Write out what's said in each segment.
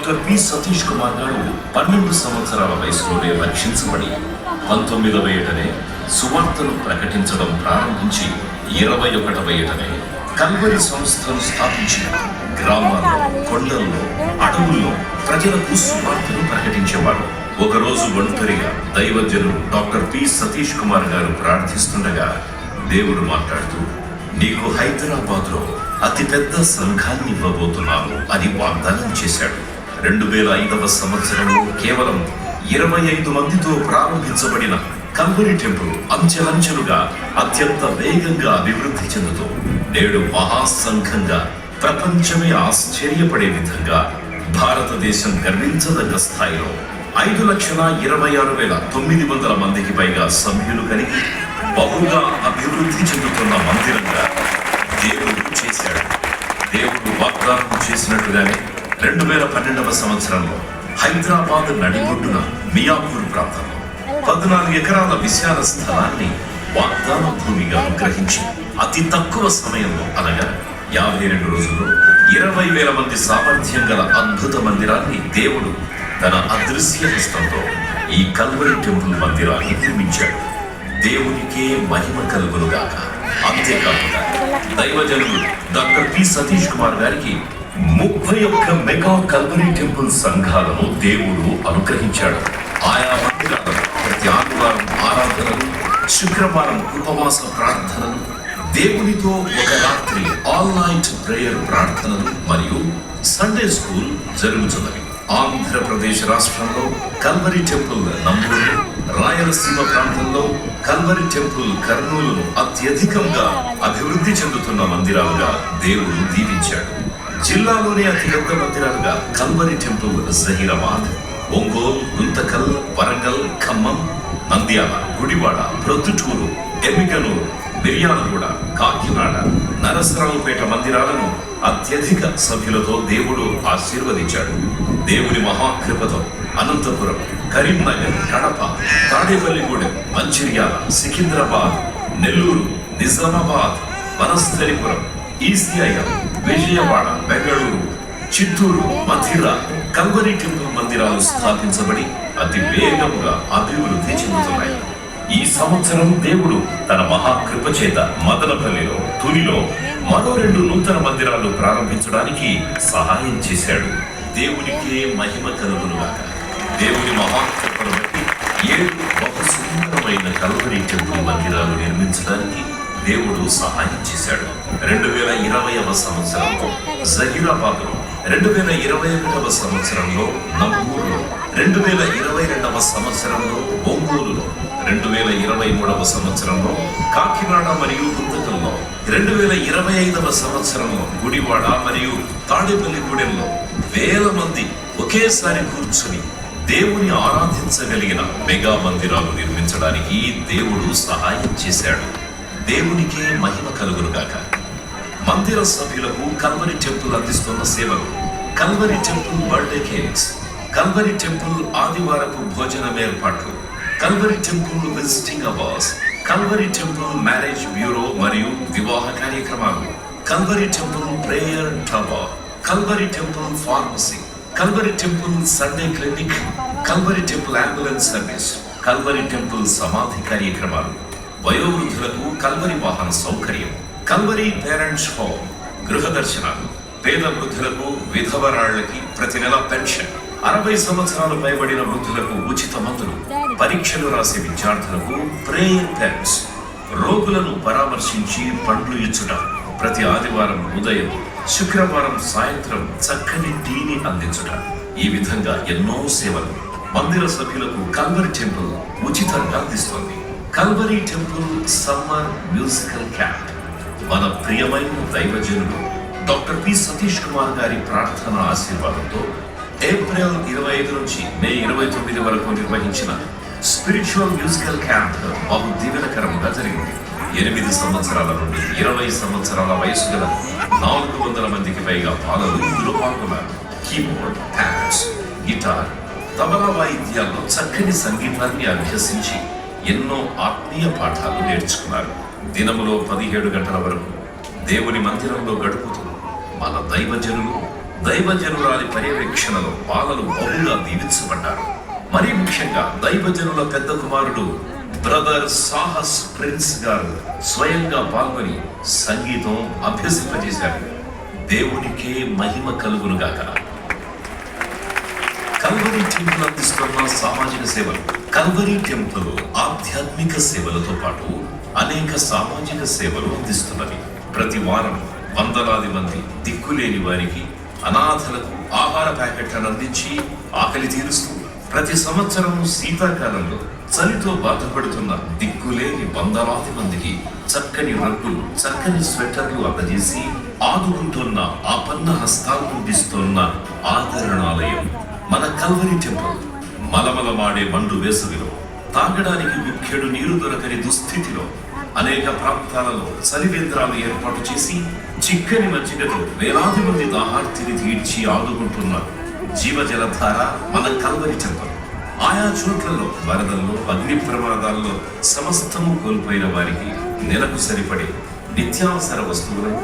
Doctor P Satish Kumar గారు 12 సంవత్సరాల వయసులోనే రక్షించబడి 19వ ఏటనే సువార్తను ప్రకటించడం ప్రారంభించి 21వ ఏటనే కల్వరి సంస్థను స్థాపించి గ్రామాల్లో, కొండల్లో, అడవుల్లో ప్రజలకు సువార్తను ప్రకటించేవాడు. ఒకరోజు ఒంటరిగా దైవజనుడు డాక్టర్ పి సతీష్ కుమార్ గారు ప్రార్థిస్తుండగా దేవుడు మాట్లాడుతూ, నీకు హైదరాబాద్లో అతిపెద్ద సంఘాన్ని ఇవ్వబోతున్నాను అని వాగ్దానం చేశాడు. 2005వ సంవత్సరంలో కేవలం 25 మందితో ప్రారంభించబడిన కల్వరి టెంపుల్ అంచెలంచెలుగా అత్యంత వేగంగా అభివృద్ధి చెందుతూ నేడు మహాసంఘంగా ప్రపంచమే ఆశ్చర్యపడే విధంగా భారతదేశం గర్వించదగ్గ స్థాయిలో 5,26,900 మందికి పైగా సభ్యులు కలిగి బహుగా అభివృద్ధి చెందుతున్న మందిరంగా దేవుడు చేశాడు. దేవుడు వాగ్దానం చేసినట్టుగానే 2012వ సంవత్సరంలో హైదరాబాద్ నడిబొడ్డున మియాపూర్ ప్రాంతంలో 14 ఎకరాల విశాల స్థలాన్ని వాగ్దాన భూమిగా అనుగ్రహించి అతి తక్కువ సమయంలో అనగా 52 రోజుల్లో 20,000 మంది సామర్థ్యం గల అద్భుత మందిరాన్ని దేవుడు తన అదృశ్య హస్తంతో ఈ కల్వరి టెంపుల్ మందిరాన్ని నిర్మించాడు. దేవునికే మహిమ కలుగునుగాక. అంతేకాకుండా దైవజనుడు డాక్టర్ పి సతీష్ కుమార్ గారికి 31 మెగా కల్వరి టెంపుల్ సంఘాలను దేవుడు అనుగ్రహించాడు. ఆయా మందిరాలను ప్రతి ఆదివారం ఆరాధనలు, శుక్రవారం ఉపవాస ప్రార్థనలు, దేవునితో ఒక రాత్రి ఆల్ నైట్ ప్రేయర్ ప్రార్థనలు మరియు సండే స్కూల్ జరుగుతున్నవి. ఆంధ్రప్రదేశ్ రాష్ట్రంలో కల్వరి టెంపుల్ నంబూరు, రాయలసీమ ప్రాంతంలో కల్వరి టెంపుల్ కర్నూలును అత్యధికంగా అభివృద్ధి చెందుతున్న మందిరాలుగా దేవుడు దీవించాడు. జిల్లాలోనే అతిపెద్ద మందిరాలుగా కల్వరి టెంపుల్ జహీరాబాద్, ఒంగోలు, గుంతకల్, వరంగల్, ఖమ్మం, నంద్యాల, గుడివాడ, ప్రొద్దుటూరు, ఎమ్మిగనూరు, మిర్యాలగూడ, కాకినాడ, నరసరావుపేట మందిరాలను అత్యధిక సభ్యులతో దేవుడు ఆశీర్వదించాడు. దేవుని మహాకృపతో Anantapur, Karimnagar, Kadapa, Tadepalligudem, Mancherial, Secunderabad, Nellore, Nizamabad, Vanasthalipuram, ECIL, Vijayawada, Bengaluru, Chittoor, Madhira Calvary temple మందిరాలు స్థాపించబడి అతి వేగంగా అభివృద్ధి చెందుతున్నాయి. ఈ సంవత్సరం దేవుడు తన మహాకృప చేత మదనపల్లిలో, తునిలో మరో 2 నూతన మందిరాలు ప్రారంభించడానికి సహాయం చేశాడు. దేవునికే మహిమ కలుగునుగాక. దేవుని మహాకృపను బట్టి 7 బహు సుందరమైన కల్వరి టెంపుల్ మందిరాలు నిర్మించడానికి దేవుడు సహాయం చేశాడు. 2020వ సంవత్సరంలో జహీరాబాద్లో, 2021వ సంవత్సరంలో నంబూరులో, 2022వ సంవత్సరంలో ఒంగోలులో, 2023వ సంవత్సరంలో కాకినాడ మరియు గుంతకల్లో, 2025వ సంవత్సరంలో గుడివాడ మరియు తాడేపల్లిగూడెంలో వేల మంది ఒకేసారి కూర్చుని దేవుని ఆరాధించగలిగిన మెగా మందిరాలు నిర్మించడానికి దేవుడు సహాయం చేశాడు. దేవునికే మహిమ కలుగునుగాక. మందిర సభ్యులకు కల్వరి టెంపుల్ అందిస్తున్న సేవలు: Calvary temple birthday cakes, Calvary temple ఆదివారపు భోజనం ఏర్పాట్లు, Calvary temple visiting hours, Calvary temple marriage bureau మరియు వివాహ కార్యక్రమాలు, Calvary temple prayer tower, Calvary temple pharmacy, Calvary temple Sunday clinic, Calvary temple ambulance service, Calvary temple సమాధి కార్యక్రమాలు, వయోవృద్ధులకు Calvary వాహన సౌకర్యం, కల్వరి పేరెంట్స్ హోమ్, గృహ దర్శనాలు, పేద వృద్ధులకు, విధవరాళ్లకి ప్రతి నెల పెన్షన్, 60 సంవత్సరాలు పైబడిన వృద్ధులకు ఉచిత మందులు, పరీక్షలు రాసే విద్యార్థులకు ప్రేయర్ పెన్స్, రోగులను పరామర్శించి పండ్లు ఇచ్చుట, ప్రతి ఆదివారం ఉదయం, శుక్రవారం సాయంత్రం చక్కని టీని అందించుట, ఈ విధంగా ఎన్నో సేవలు మందిర సభ్యులకు కల్వరి టెంపుల్ ఉచితంగా అందిస్తోంది. Calvary temple summer musical camp మన ప్రియమైన దైవజనుడు డాక్టర్ పి సతీష్ కుమార్ గారి ప్రార్థన ఆశీర్వాదంతో ఏప్రిల్ 25 నుంచి మే 29 వరకు నిర్వహించిన స్పిరిచువల్ మ్యూజికల్ క్యాంప్ బహు దీవెనకరంగా జరిగింది. 8 సంవత్సరాల నుండి 20 సంవత్సరాల వయసు గల 400 మందికి పైగా బాలలు ఇందులో పాల్గొన్నారు. కీబోర్డ్, హ్యాండ్స్, గిటార్, తబలా వాయిద్యాల్లో చక్కని సంగీతాన్ని అభ్యసించి ఎన్నో ఆత్మీయ పాఠాలు నేర్చుకున్నారు. దినములో 17 గంటల వరకు దేవుని మందిరంలో గడుపుతూ మన దైవజనులు దైవజనురాలి పర్యవేక్షణలో బాలలు బహుగా దీవించబడ్డారు. మరీ ముఖ్యంగా దైవజనుల పెద్ద కుమారుడు బ్రదర్ సాహస్ ప్రిన్స్ గారు స్వయంగా పాల్గొని సంగీతం అభ్యసింపజేశారు. దేవునికే మహిమ కలుగునుగాక. కల్వరీ టెంపుల్ అందిస్తున్న సామాజిక సేవలు. కల్వరీ టెంపుల్ ఆధ్యాత్మిక సేవలతో పాటు అనేక సామాజిక సేవలు అందిస్తున్నది. ప్రతి వారం వందలాది మంది దిక్కులేని వారికి, అనాథలకు ఆహార ప్యాకెట్లను అందించి ఆకలి తీరుస్తూ, ప్రతి సంవత్సరం శీతాకాలంలో చలితో బాధపడుతున్న దిక్కులేని వందలాది మందికి చక్కని రగ్గులు, చక్కని స్వెటర్లు అందజేసి ఆదుకుంటున్న ఆపన్న హస్తాలను అందిస్తున్న ఆదరణాలయం మన కల్వరీ టెంపుల్. మలమలమాడే మండు వేసవిలో, తాగడానికి గుక్కెడు నీరు దొరకని దుస్థితిలో అనేక ప్రాంతాలలో చలివేంద్రాలు ఏర్పాటు చేసి చిక్కని మజ్జిగతో వేలాది మంది దాహార్తిని తీర్చి ఆదుకుంటున్న జీవజలధార మన కల్వరీ టెంపుల్. ఆయా చోట్లలో వరదల్లో, అగ్ని ప్రమాదాల్లో సమస్తము కోల్పోయిన వారికి నెలకు సరిపడే నిత్యావసర వస్తువులను,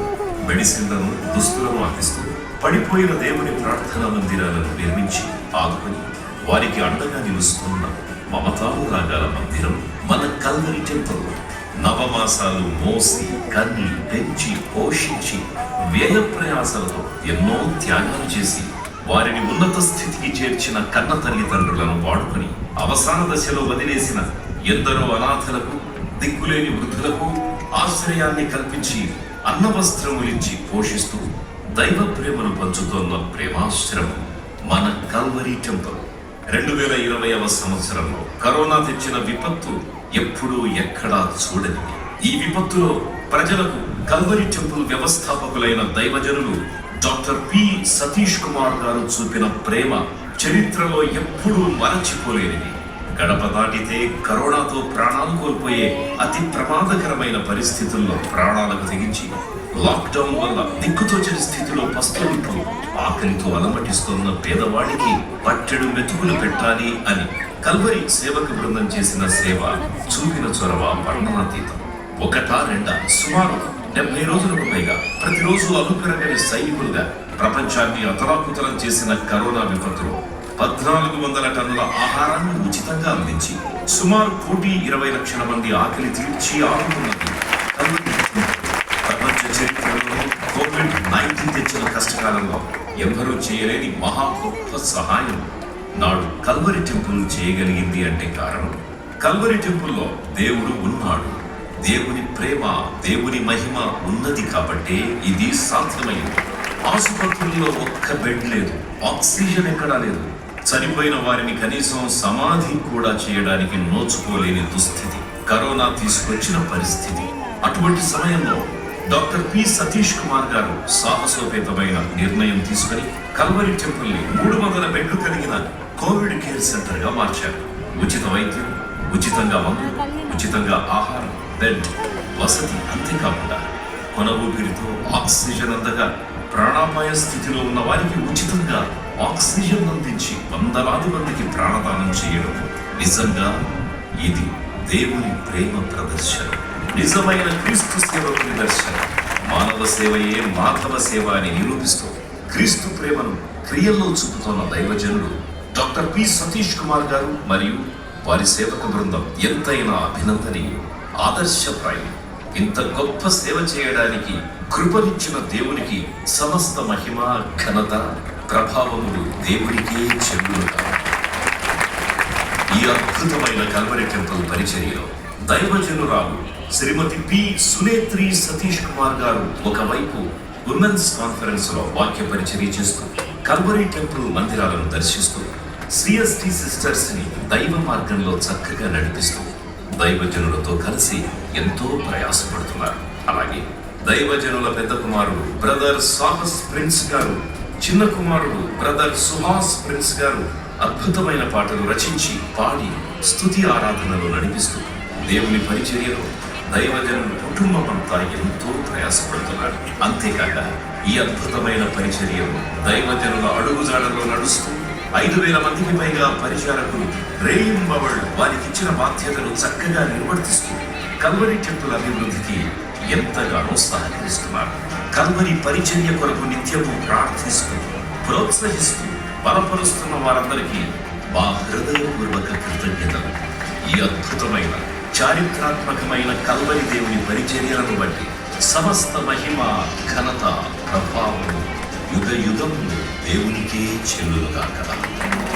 మెడిసిన్లను, దుస్తులను అందిస్తూ పడిపోయిన దేవుని ప్రార్థనా మందిరాలను నిర్మించి ఆదుకొని వారికి అండగా నిలుస్తున్న మమతానురాగాల మందిరం మన కల్వరీ టెంపుల్. నవమాసాలు మోసి, కన్ని, పెంచి, పోషించి, వ్యయ ప్రయాసాలతో ఎన్నో త్యాగాలు చేసి వారిని ఉన్నత స్థితికి చేర్చిన కన్న తల్లిదండ్రులను వాడుకొని అవసాన దశలో వదిలేసిన ఎందరో అనాథలకు, దిక్కులేని వృద్ధులకు ఆశ్రయాన్ని కల్పించి అన్నవస్త్రములిచ్చి పోషిస్తూ దైవ ప్రేమను పంచుతోన్న ప్రేమాశ్రమం మన కల్వరీ టెంపుల్. 2020వ సంవత్సరంలో కరోనా తెచ్చిన విపత్తు ఎప్పుడూ ఎక్కడా చూడనిది. ఈ విపత్తులో ప్రజలకు కల్వరీ టెంపుల్ వ్యవస్థాపకులైన దైవజనులు డాక్టర్ పి సతీష్ కుమార్ గారు చూపిన ప్రేమ చరిత్రలో ఎప్పుడూ మరచిపోలేనిది. గడప దాటితే కరోనాతో ప్రాణాలు కోల్పోయే అతి ప్రమాదకరమైన పరిస్థితుల్లో ప్రాణాలకు తెగించి, లాక్డౌన్ వల్ల దిక్కుతోచని స్థితిలో పస్తులుంటూ ఆకలితో అలమటిస్తున్న పేదవాడికి పట్టెడు మెతుకులు పెట్టాలి అని కల్వరీ సేవక బృందం చేసిన సేవ, చూపిన చొరవ వర్ణనాతీతం. ఒకటా రెండా, సుమారు 70 రోజులకు పైగా ప్రతిరోజు అలుపెరగని సైనికులుగా ప్రపంచాన్ని అతలాకుతలం చేసిన కరోనా విపత్తులో 1400 టన్నుల ఆహారాన్ని ఉచితంగా అందించి సుమారు 1,20,00,000 మంది ఆకలి తీర్చి ఆదుకున్నది ప్రపంచ చరిత్రలో. కోవిడ్-19 తెచ్చిన కష్టకాలంలో ఎవరూ చేయలేని మహా గొప్ప సహాయం నాడు కల్వరీ టెంపుల్ చేయగలిగింది అంటే కారణం, కల్వరీ టెంపుల్లో దేవుడు ఉన్నాడు. దేవుని ప్రేమ, దేవుని మహిమ ఉన్నది కాబట్టే ఇది సాధ్యమైంది. ఆసుపత్రుల్లో ఒక్క బెడ్ లేదు, ఆక్సిజన్ ఎక్కడా లేదు. చనిపోయిన వారిని కనీసం సమాధి కూడా చేయడానికి నోచుకోలేని దుస్థితి కరోనా తీసుకొచ్చిన పరిస్థితి. అటువంటి సమయంలో డాక్టర్ పి సతీష్ కుమార్ గారు సాహసోపేతమైన నిర్ణయం తీసుకుని కల్వరీ టెంపుల్ ని 300 బెడ్లు కలిగిన కోవిడ్ కేర్ సెంటర్ గా మార్చారు. ఉచిత వైద్యం, ఉచితంగా మందులు, ఉచితంగా ఆహారం, బెడ్ వసతి, అంతేకాకుండా కొన ఊపిరితో ఆక్సిజన్ అందగా ప్రాణాపాయ స్థితిలో ఉన్న వారికి ఉచితంగా ఆక్సిజన్ అందించి వందలాది మందికి ప్రాణదానం చేయడం నిజంగా ఇది దేవుని ప్రేమ ప్రదర్శనం, నిజమైన క్రీస్తు సేవకు నిదర్శనం. మానవ సేవయే మాధవ సేవ అని నిరూపిస్తూ క్రీస్తు ప్రేమను క్రియల్లో చూపుతున్న దైవజనుడు డాక్టర్ పి సతీష్ కుమార్ గారు మరియు వారి సేవక బృందం ఎంతైనా అభినందనీయం, ఆదర్శప్రాయం. ఇంత గొప్ప సేవ చేయడానికి కృపనిచ్చిన దేవునికి సమస్త మహిమ, ఘనత, ప్రభావములు దేవుడికే చెందునుగా. ఈ అద్భుతమైన కల్వరీ టెంపుల్ పరిచర్యలో దైవజనురాలు శ్రీమతి పి సునేత్రి సతీష్ కుమార్ గారు ఒకవైపు ఉమెన్స్ కాన్ఫరెన్స్ లో వాక్య పరిచర్య చేస్తూ, కల్వరీ టెంపుల్ మందిరాలను దర్శిస్తూ, సిఎస్టి సిస్టర్స్ ని దైవ మార్గంలో చక్కగా నడిపిస్తూ దైవజనులతో కలిసి ఎంతో ప్రయాసపడుతున్నారు. అలాగే దైవజనుల పెద్ద కుమారుడు బ్రదర్ సాహస్ ప్రిన్స్ గారు, చిన్న కుమారుడు బ్రదర్ సుహాస్ ప్రిన్స్ గారు అద్భుతమైన పాటలు రచించి పాడి స్తుతి ఆరాధనలు నడిపిస్తూ దేవుని పరిచర్యలో దైవజనుల కుటుంబం అంతా ఎంతో ప్రయాసపడుతున్నారు. అంతేకాక ఈ అద్భుతమైన పరిచర్యలో దైవజనుల అడుగుజాడల్లో నడుస్తూ 5,000 మందికి పైగా పరిచారకులు రేయింబవళ్ళు వారికి ఇచ్చిన బాధ్యతను చక్కగా నిర్వర్తిస్తూ కల్వరీ టెంపుల్ అభివృద్ధికి ఎంతగానో సహకరిస్తున్నారు. కల్వరీ పరిచర్య కొరకు నిత్యము ప్రార్థిస్తూ ప్రోత్సహిస్తూ బలపరుస్తున్న వారందరికీ మా హృదయపూర్వక కృతజ్ఞతలు. ఈ అద్భుతమైన చారిత్రాత్మకమైన కల్వరి దేవుని పరిచర్యలను బట్టి సమస్త మహిమ, ఘనత, ప్రభావము యుగ యుగములు దేవునికే చెల్లునుగాక.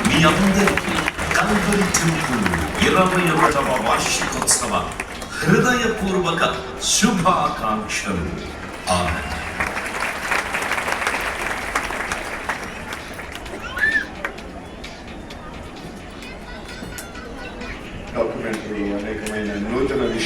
మీ అందరికీ కల్వరి టెంపుల్ 21వ వార్షికోత్సవ హృదయపూర్వక శుభాకాంక్షలు. ఆమేన్. డాక్యుమెంట్లో అనేకమైన నూతన విషయాలు